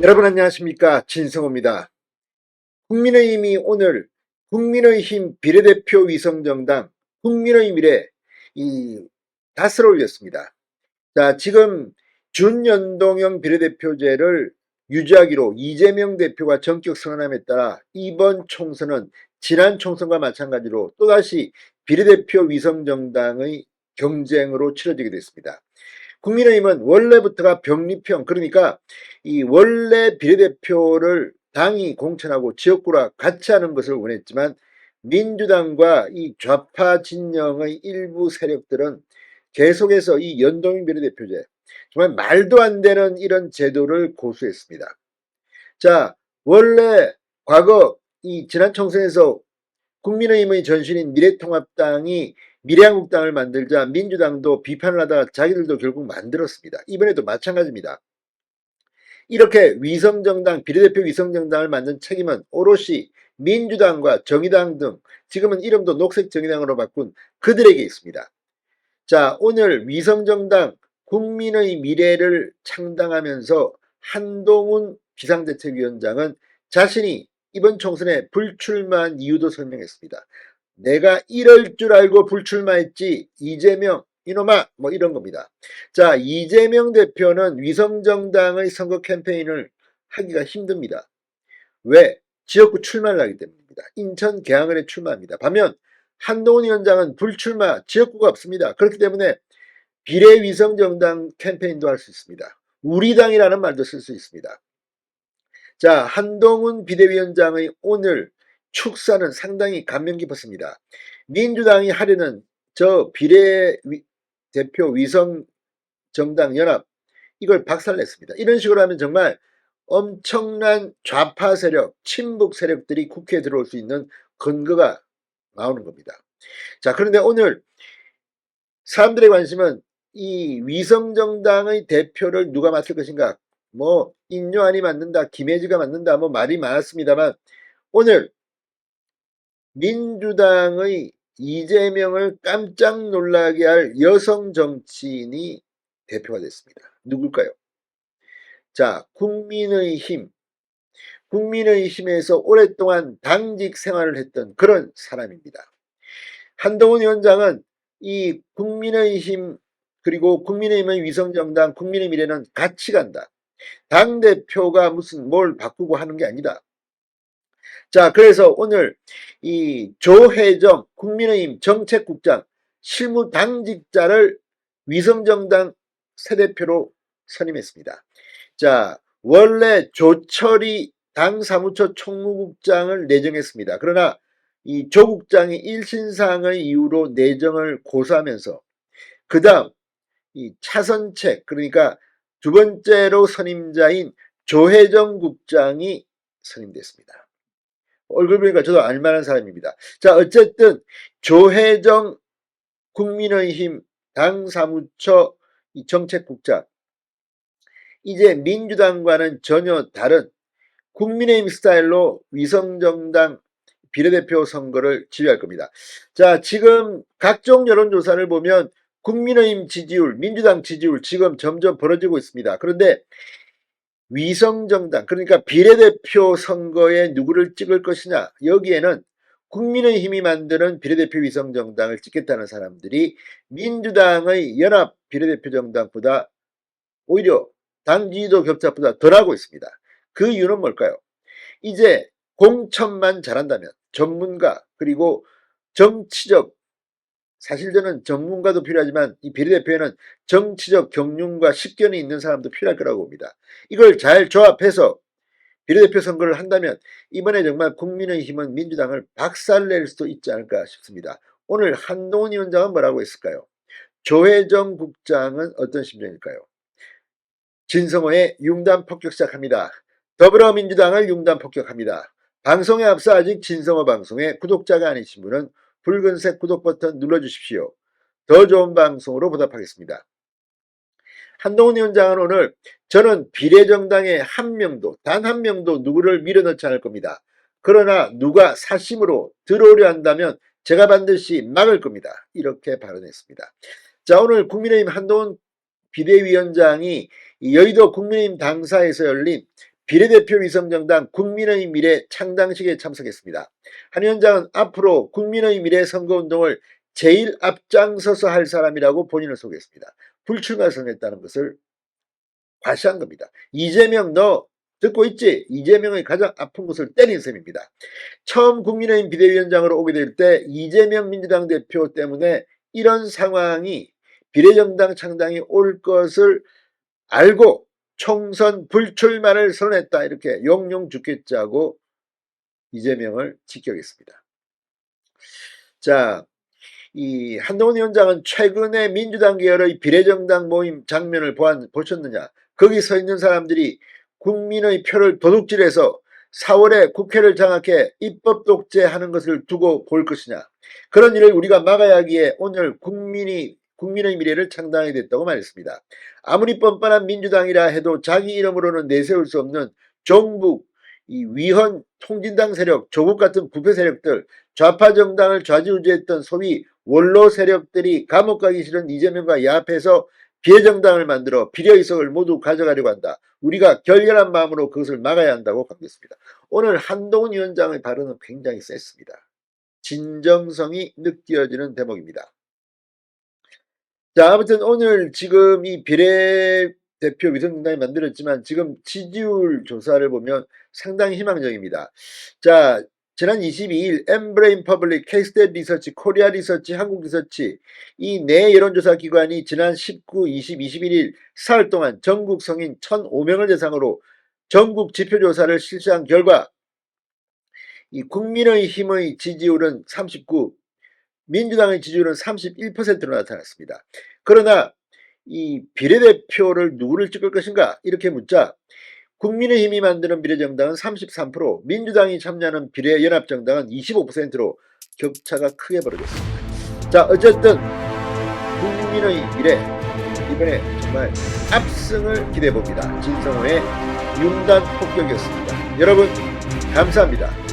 여러분 안녕하십니까, 진성호입니다. 국민의힘이 오늘 국민의힘 비례대표 위성정당 국민의 미래 이 닷을 올렸습니다. 자, 지금 준연동형 비례대표제를 유지하기로 이재명 대표가 전격 선언함에 따라 이번 총선은 지난 총선과 마찬가지로 또다시 비례대표 위성정당의 경쟁으로 치러지게 됐습니다. 국민의힘은 원래부터가 병리평, 그러니까 이 원래 비례대표를 당이 공천하고 지역구라 같이 하는 것을 원했지만 민주당과 이 좌파 진영의 일부 세력들은 계속해서 이 연동형 비례대표제, 정말 말도 안 되는 이런 제도를 고수했습니다. 자, 원래 과거 이 지난 총선에서 국민의힘의 전신인 미래통합당이 미래한국당을 만들자 민주당도 비판을 하다가 자기들도 결국 만들었습니다. 이번에도 마찬가지입니다. 이렇게 위성정당, 비례대표 위성정당을 만든 책임은 오롯이 민주당과 정의당 등 지금은 이름도 녹색정의당으로 바꾼 그들에게 있습니다. 자, 오늘 위성정당 국민의 미래를 창당하면서 한동훈 비상대책위원장은 자신이 이번 총선에 불출마한 이유도 설명했습니다. 내가 이럴 줄 알고 불출마했지, 이재명 이놈아, 뭐 이런 겁니다. 자, 이재명 대표는 위성정당의 선거 캠페인을 하기가 힘듭니다. 왜? 지역구 출마를 하기 때문입니다. 인천 계양을에 출마합니다. 반면 한동훈 위원장은 불출마, 지역구가 없습니다. 그렇기 때문에 비례위성정당 캠페인도 할 수 있습니다. 우리 당이라는 말도 쓸 수 있습니다. 자, 한동훈 비대위원장의 오늘 축사는 상당히 감명 깊었습니다. 민주당이 하려는 저 비례대표 위성정당 연합, 이걸 박살냈습니다. 이런 식으로 하면 정말 엄청난 좌파 세력, 친북 세력들이 국회에 들어올 수 있는 근거가 나오는 겁니다. 자, 그런데 오늘 사람들의 관심은 이 위성정당의 대표를 누가 맡을 것인가? 뭐 인요한이 맡는다, 김혜지가 맡는다, 뭐 말이 많았습니다만 오늘 민주당의 이재명을 깜짝 놀라게 할 여성 정치인이 대표가 됐습니다. 누굴까요? 자, 국민의힘에서 오랫동안 당직 생활을 했던 그런 사람입니다. 한동훈 위원장은 이 국민의힘 그리고 국민의힘의 위성정당 국민의 미래는 같이 간다. 당대표가 무슨 뭘 바꾸고 하는 게 아니다. 자, 그래서 오늘 이 조혜정 국민의힘 정책국장 실무 당직자를 위성정당 새 대표로 선임했습니다. 자, 원래 조철이 당 사무처 총무국장을 내정했습니다. 그러나 이 조 국장이 일신상의 이유로 내정을 고수하면서 그 다음 이 차선책, 그러니까 두 번째로 선임자인 조혜정 국장이 선임됐습니다. 얼굴 보니까 저도 알만한 사람입니다. 자, 어쨌든 조혜정 국민의힘 당사무처 정책국장, 이제 민주당과는 전혀 다른 국민의힘 스타일로 위성정당 비례대표 선거를 지휘할 겁니다. 자, 지금 각종 여론조사를 보면 국민의힘 지지율, 민주당 지지율 지금 점점 벌어지고 있습니다. 그런데 위성정당, 그러니까 비례대표 선거에 누구를 찍을 것이냐, 여기에는 국민의힘이 만드는 비례대표 위성정당을 찍겠다는 사람들이 민주당의 연합 비례대표 정당보다 오히려 당 지지도 격차보다 덜하고 있습니다. 그 이유는 뭘까요? 이제 공천만 잘한다면 전문가, 그리고 정치적, 사실 저는 전문가도 필요하지만 이 비례대표에는 정치적 경륜과 식견이 있는 사람도 필요할 거라고 봅니다. 이걸 잘 조합해서 비례대표 선거를 한다면 이번에 정말 국민의힘은 민주당을 박살낼 수도 있지 않을까 싶습니다. 오늘 한동훈 위원장은 뭐라고 했을까요? 조혜정 국장은 어떤 심정일까요? 진성호의 융단 폭격 시작합니다. 더불어민주당을 융단 폭격합니다. 방송에 앞서 아직 진성호 방송에 구독자가 아니신 분은 붉은색 구독 버튼 눌러주십시오. 더 좋은 방송으로 보답하겠습니다. 한동훈 위원장은 오늘 저는 비례정당에 한 명도, 단 한 명도 누구를 밀어넣지 않을 겁니다. 그러나 누가 사심으로 들어오려 한다면 제가 반드시 막을 겁니다. 이렇게 발언했습니다. 자, 오늘 국민의힘 한동훈 비대위원장이 여의도 국민의힘 당사에서 열린 비례대표 위성정당 국민의 미래 창당식에 참석했습니다. 한 위원장은 앞으로 국민의 미래 선거운동을 제일 앞장서서 할 사람이라고 본인을 소개했습니다. 불출마 선언했다는 것을 과시한 겁니다. 이재명 너 듣고 있지? 이재명의 가장 아픈 것을 때린 셈입니다. 처음 국민의힘 비대위원장으로 오게 될 때 이재명 민주당 대표 때문에 이런 상황이 비례정당 창당이 올 것을 알고 총선 불출마를 선언했다. 이렇게 용용 죽겠지 하고 이재명을 직격했습니다. 자, 이 한동훈 위원장은 최근에 민주당 계열의 비례정당 모임 장면을 보셨느냐? 거기 서 있는 사람들이 국민의 표를 도둑질해서 4월에 국회를 장악해 입법 독재하는 것을 두고 볼 것이냐? 그런 일을 우리가 막아야 하기에 오늘 국민의 미래를 창당하게 됐다고 말했습니다. 아무리 뻔뻔한 민주당이라 해도 자기 이름으로는 내세울 수 없는 종북, 이 위헌 통진당 세력, 조국 같은 부패 세력들, 좌파 정당을 좌지우지했던 소위 원로 세력들이 감옥 가기 싫은 이재명과 야합해서 비례정당을 만들어 비례의석을 모두 가져가려고 한다. 우리가 결렬한 마음으로 그것을 막아야 한다고 강조했습니다. 오늘 한동훈 위원장의 발언은 굉장히 셌습니다. 진정성이 느껴지는 대목입니다. 자, 아무튼 오늘 지금 이 비례대표 위성정당이 만들었지만 지금 지지율 조사를 보면 상당히 희망적입니다. 자, 지난 22일 엠브레인 퍼블릭, K-스탯 리서치, 코리아 리서치, 한국 리서치 이 네 여론조사 기관이 지난 19, 20, 21일 사흘 동안 전국 성인 1,005명을 대상으로 전국 지표조사를 실시한 결과 이 국민의힘의 지지율은 39, 민주당의 지지율은 31%로 나타났습니다. 그러나 이 비례대표를 누구를 찍을 것인가 이렇게 묻자 국민의힘이 만드는 비례정당은 33%, 민주당이 참여하는 비례연합정당은 25%로 격차가 크게 벌어졌습니다. 자, 어쨌든 국민의 미래 이번에 정말 압승을 기대해봅니다. 진성호의 융단 폭격이었습니다. 여러분 감사합니다.